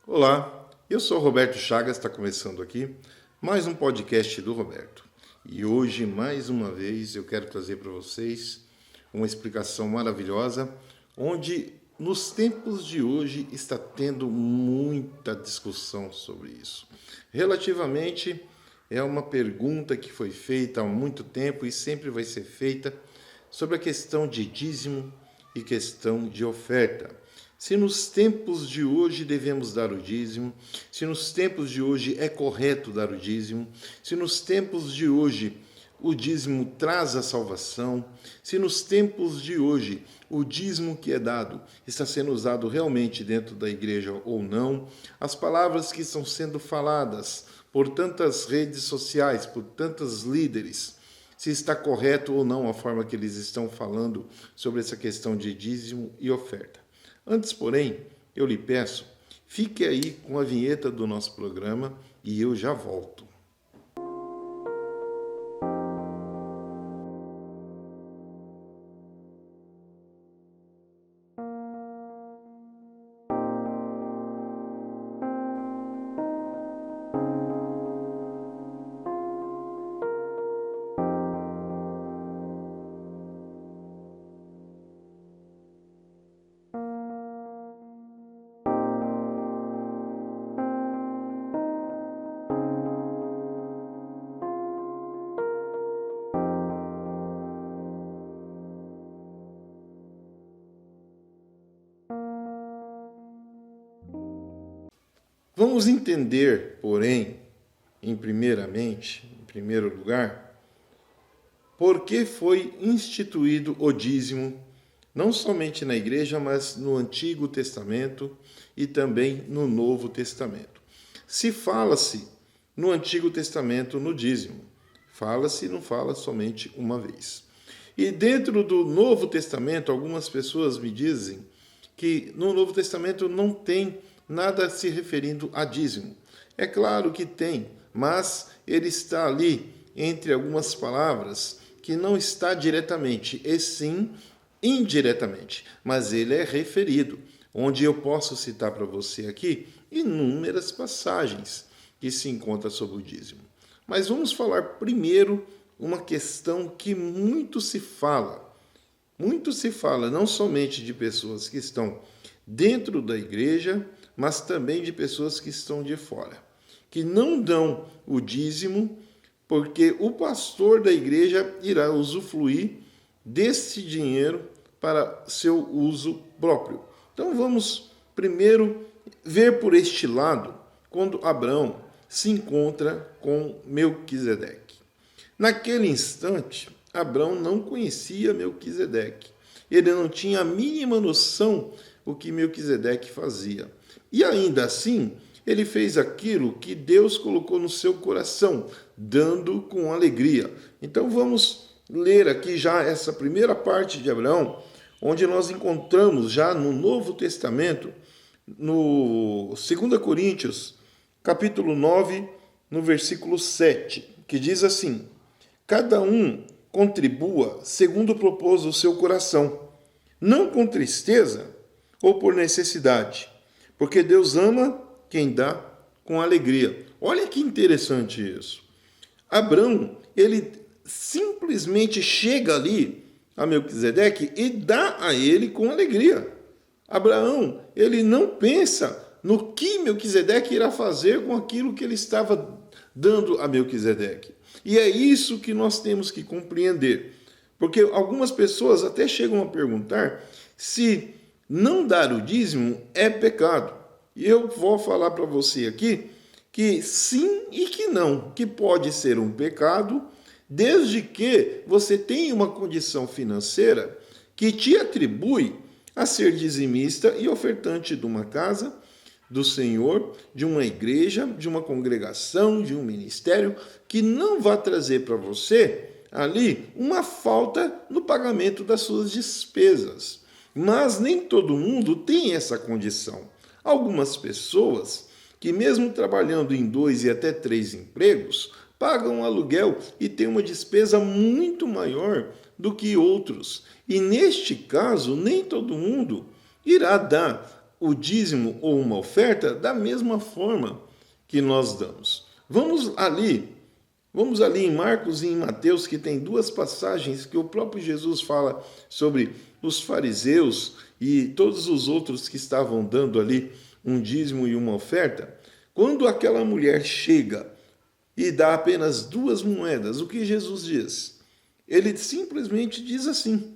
Olá, eu sou o Roberto Chagas, está começando aqui mais um podcast do Roberto. E hoje, mais uma vez, eu quero trazer para vocês uma explicação maravilhosa, onde nos tempos de hoje está tendo muita discussão sobre isso. Relativamente, é uma pergunta que foi feita há muito tempo e sempre vai ser feita sobre a questão de dízimo e questão de oferta. Se nos tempos de hoje devemos dar o dízimo, se nos tempos de hoje é correto dar o dízimo, se nos tempos de hoje o dízimo traz a salvação, se nos tempos de hoje o dízimo que é dado está sendo usado realmente dentro da igreja ou não, as palavras que estão sendo faladas por tantas redes sociais, por tantos líderes, se está correto ou não a forma que eles estão falando sobre essa questão de dízimo e oferta. Antes, porém, eu lhe peço, fique aí com a vinheta do nosso programa e eu já volto. Vamos entender, porém, em primeiro lugar, por que foi instituído o dízimo, não somente na igreja, mas no Antigo Testamento e também no Novo Testamento. Se fala-se no Antigo Testamento no dízimo, fala-se, não fala somente uma vez. E dentro do Novo Testamento, algumas pessoas me dizem que no Novo Testamento não tem nada se referindo a dízimo. É claro que tem, mas ele está ali entre algumas palavras que não está diretamente, e sim indiretamente, mas ele é referido, onde eu posso citar para você aqui inúmeras passagens que se encontram sobre o dízimo. Mas vamos falar primeiro uma questão que muito se fala, não somente de pessoas que estão dentro da igreja, mas também de pessoas que estão de fora, que não dão o dízimo, porque o pastor da igreja irá usufruir desse dinheiro para seu uso próprio. Então vamos primeiro ver por este lado, quando Abraão se encontra com Melquisedeque. Naquele instante, Abraão não conhecia Melquisedeque. Ele não tinha a mínima noção o que Melquisedeque fazia. E ainda assim, ele fez aquilo que Deus colocou no seu coração, dando com alegria. Então vamos ler aqui já essa primeira parte de Abraão, onde nós encontramos já no Novo Testamento, no 2 Coríntios, capítulo 9, no versículo 7, que diz assim: cada um contribua segundo propôs o seu coração, não com tristeza ou por necessidade, porque Deus ama quem dá com alegria. Olha que interessante isso. Abraão, ele simplesmente chega ali a Melquisedeque e dá a ele com alegria. Abraão, ele não pensa no que Melquisedeque irá fazer com aquilo que ele estava dando a Melquisedeque. E é isso que nós temos que compreender. Porque algumas pessoas até chegam a perguntar se não dar o dízimo é pecado. E eu vou falar para você aqui que sim e que não, que pode ser um pecado, desde que você tenha uma condição financeira que te atribui a ser dizimista e ofertante de uma casa do Senhor, de uma igreja, de uma congregação, de um ministério, que não vai trazer para você ali uma falta no pagamento das suas despesas. Mas nem todo mundo tem essa condição. Algumas pessoas que mesmo trabalhando em 2 e até 3 empregos, pagam aluguel e têm uma despesa muito maior do que outros. E neste caso, nem todo mundo irá dar o dízimo ou uma oferta da mesma forma que nós damos. Vamos ali em Marcos e em Mateus, que tem duas passagens que o próprio Jesus fala sobre os fariseus e todos os outros que estavam dando ali um dízimo e uma oferta. Quando aquela mulher chega e dá apenas 2 moedas, o que Jesus diz? Ele simplesmente diz assim,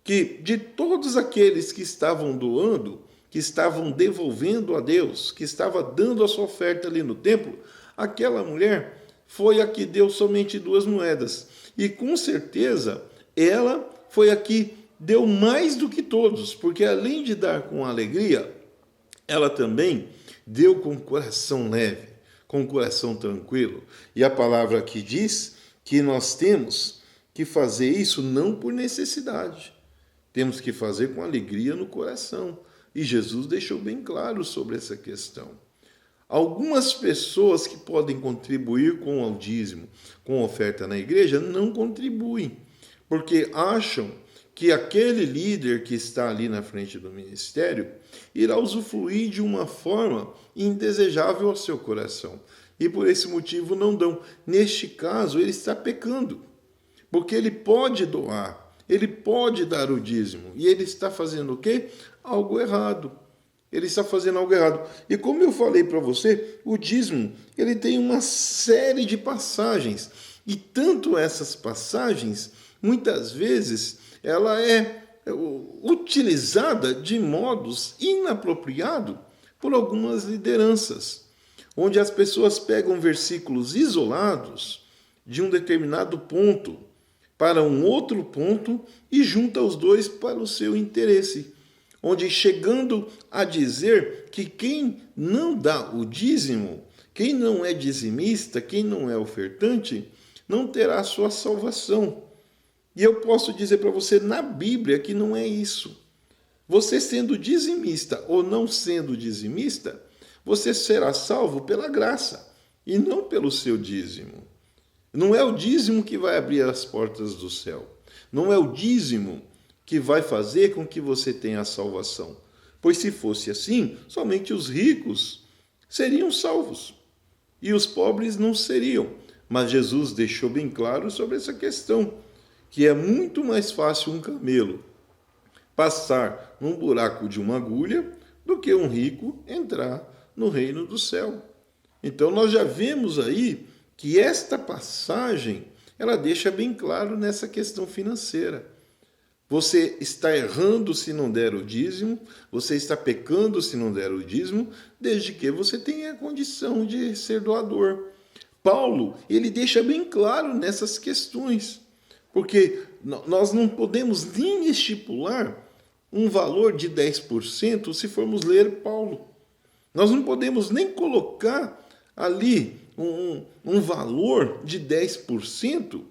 que de todos aqueles que estavam doando, que estavam devolvendo a Deus, que estava dando a sua oferta ali no templo, aquela mulher foi a que deu somente 2 moedas. E com certeza ela foi a que deu mais do que todos, porque além de dar com alegria, ela também deu com o coração leve, com o coração tranquilo. E a palavra aqui diz que nós temos que fazer isso não por necessidade, temos que fazer com alegria no coração. E Jesus deixou bem claro sobre essa questão. Algumas pessoas que podem contribuir com o dízimo, com a oferta na igreja, não contribuem, porque acham que aquele líder que está ali na frente do ministério irá usufruir de uma forma indesejável ao seu coração. E por esse motivo não dão. Neste caso, ele está pecando, porque ele pode doar, ele pode dar o dízimo, e ele está fazendo o quê? Algo errado. Ele está fazendo algo errado. E como eu falei para você, o dízimo ele tem uma série de passagens. E tanto essas passagens, muitas vezes, ela é utilizada de modos inapropriados por algumas lideranças, onde as pessoas pegam versículos isolados de um determinado ponto para um outro ponto e juntam os dois para o seu interesse, onde chegando a dizer que quem não dá o dízimo, quem não é dizimista, quem não é ofertante, não terá sua salvação. E eu posso dizer para você na Bíblia que não é isso. Você sendo dizimista ou não sendo dizimista, você será salvo pela graça e não pelo seu dízimo. Não é o dízimo que vai abrir as portas do céu. Não é o dízimo que vai fazer com que você tenha a salvação. Pois se fosse assim, somente os ricos seriam salvos e os pobres não seriam. Mas Jesus deixou bem claro sobre essa questão, que é muito mais fácil um camelo passar num buraco de uma agulha do que um rico entrar no reino do céu. Então nós já vemos aí que esta passagem, ela deixa bem claro nessa questão financeira. Você está errando se não der o dízimo, você está pecando se não der o dízimo, desde que você tenha a condição de ser doador. Paulo, ele deixa bem claro nessas questões, porque nós não podemos nem estipular um valor de 10% se formos ler Paulo. Nós não podemos nem colocar ali um valor de 10%,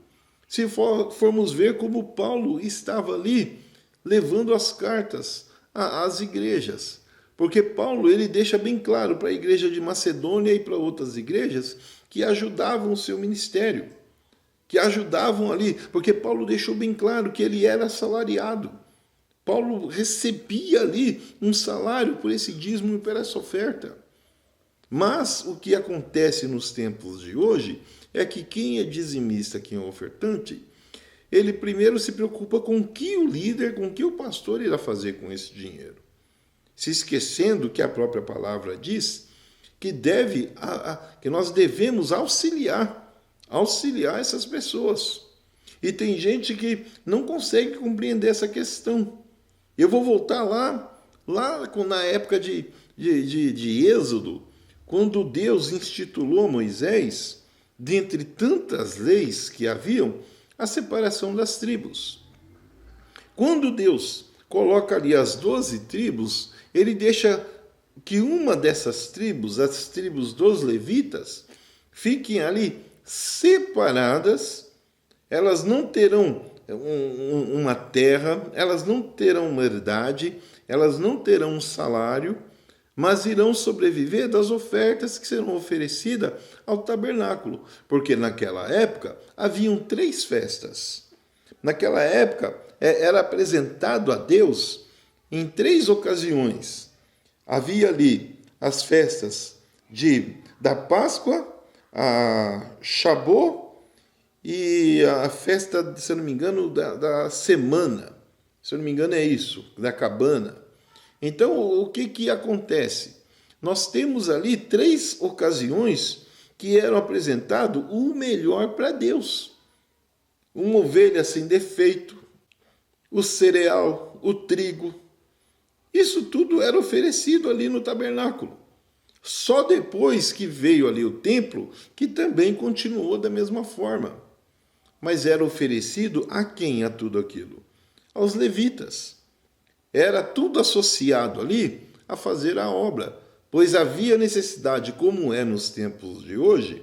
se formos ver como Paulo estava ali levando as cartas às igrejas. Porque Paulo ele deixa bem claro para a igreja de Macedônia e para outras igrejas que ajudavam o seu ministério, que ajudavam ali, porque Paulo deixou bem claro que ele era assalariado. Paulo recebia ali um salário por esse dízimo e por essa oferta. Mas o que acontece nos tempos de hoje é que quem é dizimista, quem é ofertante, ele primeiro se preocupa com o que o líder, com o que o pastor irá fazer com esse dinheiro. Se esquecendo que a própria palavra diz que que nós devemos auxiliar essas pessoas. E tem gente que não consegue compreender essa questão. Eu vou voltar lá na época de Êxodo, quando Deus instituiu Moisés, dentre tantas leis que haviam, a separação das tribos. Quando Deus coloca ali as 12 tribos, ele deixa que uma dessas tribos, as tribos dos levitas, fiquem ali separadas. Elas não terão uma terra, elas não terão uma herdade, elas não terão um salário, mas irão sobreviver das ofertas que serão oferecidas ao tabernáculo, porque naquela época haviam 3 festas. Naquela época era apresentado a Deus em 3 ocasiões Havia ali as festas da Páscoa, a Shabat e a festa, se eu não me engano, da semana. Se eu não me engano é isso, da cabana. Então, o que acontece? Nós temos ali 3 ocasiões que eram apresentado o melhor para Deus. Uma ovelha sem defeito, o cereal, o trigo. Isso tudo era oferecido ali no tabernáculo. Só depois que veio ali o templo, que também continuou da mesma forma. Mas era oferecido a quem a tudo aquilo? Aos levitas. Era tudo associado ali a fazer a obra, pois havia necessidade, como é nos tempos de hoje,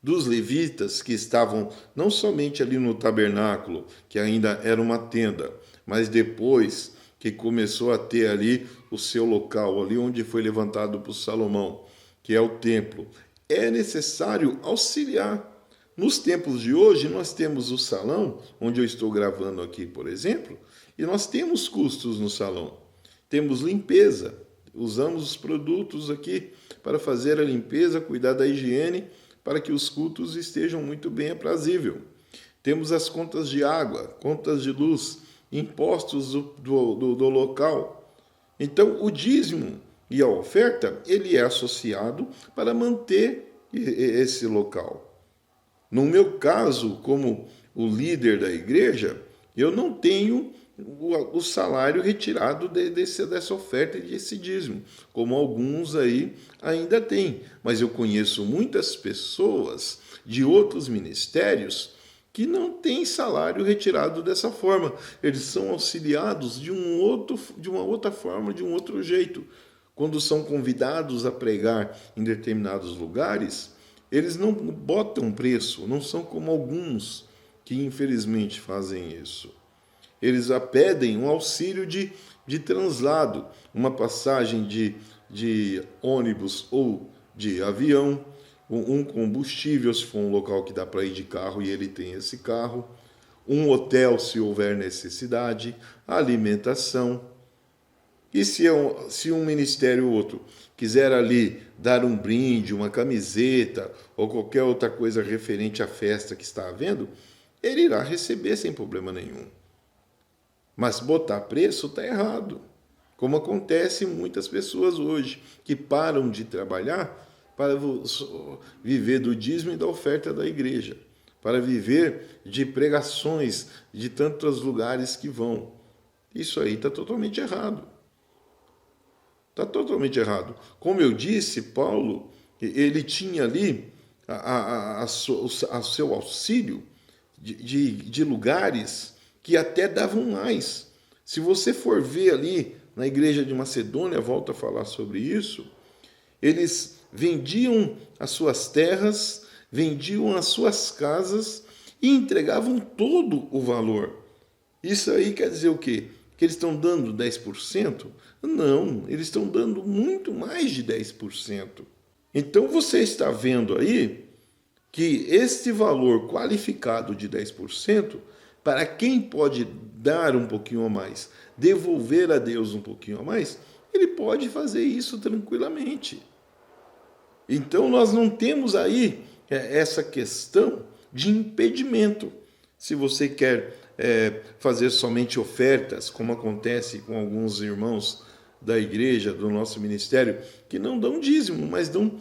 dos levitas que estavam não somente ali no tabernáculo, que ainda era uma tenda, mas depois que começou a ter ali o seu local, ali onde foi levantado por Salomão, que é o templo. É necessário auxiliar. Nos tempos de hoje, nós temos o salão, onde eu estou gravando aqui, por exemplo, e nós temos custos no salão. Temos limpeza, usamos os produtos aqui para fazer a limpeza, cuidar da higiene, para que os cultos estejam muito bem aprazível. Temos as contas de água, contas de luz, impostos do local. Então, o dízimo e a oferta, ele é associado para manter esse local. No meu caso, como o líder da igreja, eu não tenho o salário retirado dessa oferta e desse dízimo, como alguns aí ainda têm. Mas eu conheço muitas pessoas de outros ministérios que não têm salário retirado dessa forma. Eles são auxiliados de uma outra forma, de um outro jeito. Quando são convidados a pregar em determinados lugares, eles não botam preço, não são como alguns que infelizmente fazem isso. Eles pedem um auxílio de translado, uma passagem de ônibus ou de avião, um combustível, se for um local que dá para ir de carro e ele tem esse carro, um hotel, se houver necessidade, alimentação. E se um ministério ou outro quiser ali dar um brinde, uma camiseta ou qualquer outra coisa referente à festa que está havendo, ele irá receber sem problema nenhum. Mas botar preço está errado, como acontece em muitas pessoas hoje, que param de trabalhar para viver do dízimo e da oferta da igreja, para viver de pregações de tantos lugares que vão. Isso aí está totalmente errado. Está totalmente errado. Como eu disse, Paulo, ele tinha ali a seu auxílio de lugares que até davam mais. Se você for ver ali na igreja de Macedônia, volto a falar sobre isso, eles vendiam as suas terras, vendiam as suas casas e entregavam todo o valor. Isso aí quer dizer o quê? Que eles estão dando 10%? Não, eles estão dando muito mais de 10%. Então você está vendo aí que este valor qualificado de 10%, para quem pode dar um pouquinho a mais, devolver a Deus um pouquinho a mais, ele pode fazer isso tranquilamente. Então nós não temos aí essa questão de impedimento. Se você quer fazer somente ofertas, como acontece com alguns irmãos da igreja, do nosso ministério, que não dão dízimo, mas dão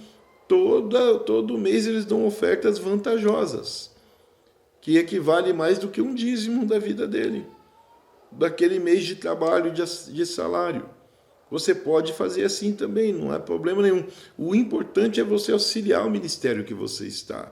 todo mês eles dão ofertas vantajosas, que equivale mais do que um dízimo da vida dele, daquele mês de trabalho, de salário. Você pode fazer assim também, não há problema nenhum. O importante é você auxiliar o ministério que você está.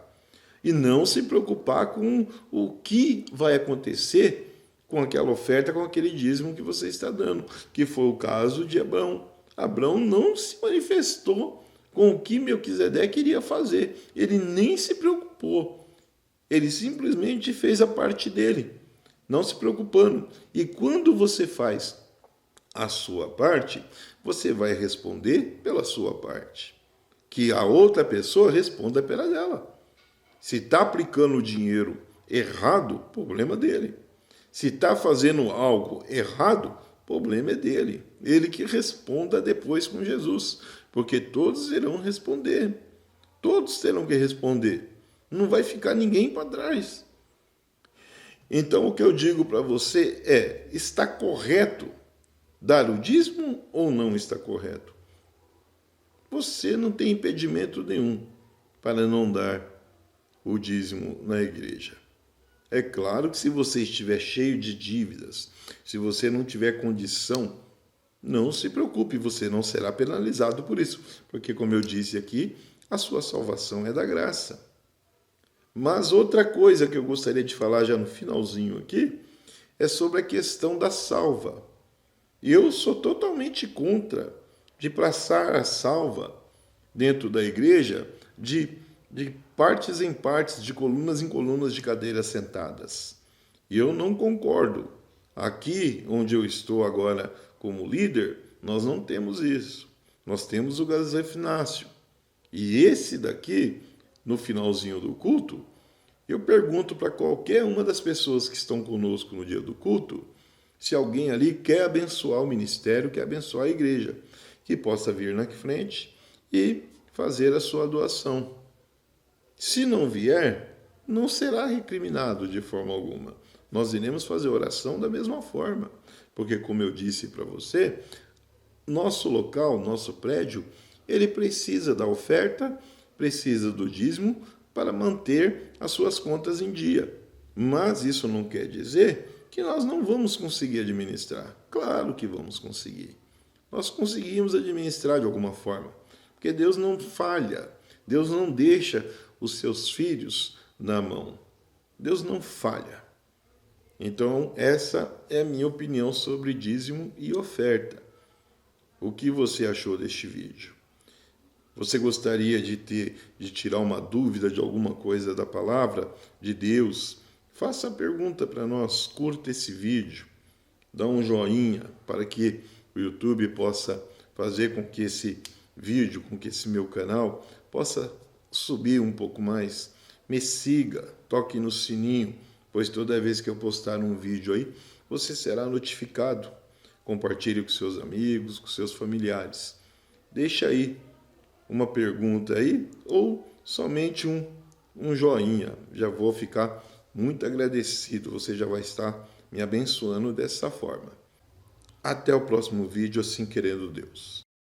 E não se preocupar com o que vai acontecer com aquela oferta, com aquele dízimo que você está dando, que foi o caso de Abraão. Abraão não se manifestou com o que Melquisedeque iria fazer. Ele nem se preocupou. Ele simplesmente fez a parte dele, não se preocupando. E quando você faz a sua parte, você vai responder pela sua parte. Que a outra pessoa responda pela dela. Se está aplicando o dinheiro errado, problema dele. Se está fazendo algo errado, O problema é dele. Ele que responda depois com Jesus, porque todos irão responder. Todos terão que responder. Não vai ficar ninguém para trás. Então, o que eu digo para você é: está correto dar o dízimo ou não está correto? Você não tem impedimento nenhum para não dar o dízimo na igreja. É claro que se você estiver cheio de dívidas, se você não tiver condição, não se preocupe, você não será penalizado por isso, porque, como eu disse aqui, a sua salvação é da graça. Mas outra coisa que eu gostaria de falar já no finalzinho aqui é sobre a questão da salva. Eu sou totalmente contra de passar a salva dentro da igreja de partes em partes, de colunas em colunas de cadeiras sentadas. E eu não concordo. Aqui, onde eu estou agora como líder, nós não temos isso. Nós temos o gasofinácio. E esse daqui, no finalzinho do culto, eu pergunto para qualquer uma das pessoas que estão conosco no dia do culto, se alguém ali quer abençoar o ministério, quer abençoar a igreja, que possa vir na frente e fazer a sua doação. Se não vier, não será recriminado de forma alguma. Nós iremos fazer oração da mesma forma, porque, como eu disse para você, nosso local, nosso prédio, ele precisa da oferta, precisa do dízimo para manter as suas contas em dia. Mas isso não quer dizer que nós não vamos conseguir administrar. Claro que vamos conseguir. Nós conseguimos administrar de alguma forma, porque Deus não falha. Deus não deixa os seus filhos na mão. Deus não falha. Então, essa é a minha opinião sobre dízimo e oferta. O que você achou deste vídeo? Você gostaria de tirar uma dúvida de alguma coisa da palavra de Deus? Faça a pergunta para nós, curta esse vídeo, dá um joinha para que o YouTube possa fazer com que esse vídeo, com que esse meu canal possa subir um pouco mais. Me siga, toque no sininho, pois toda vez que eu postar um vídeo aí, você será notificado. Compartilhe com seus amigos, com seus familiares. Deixa aí uma pergunta aí ou somente um joinha. Já vou ficar muito agradecido. Você já vai estar me abençoando dessa forma. Até o próximo vídeo, assim querendo Deus.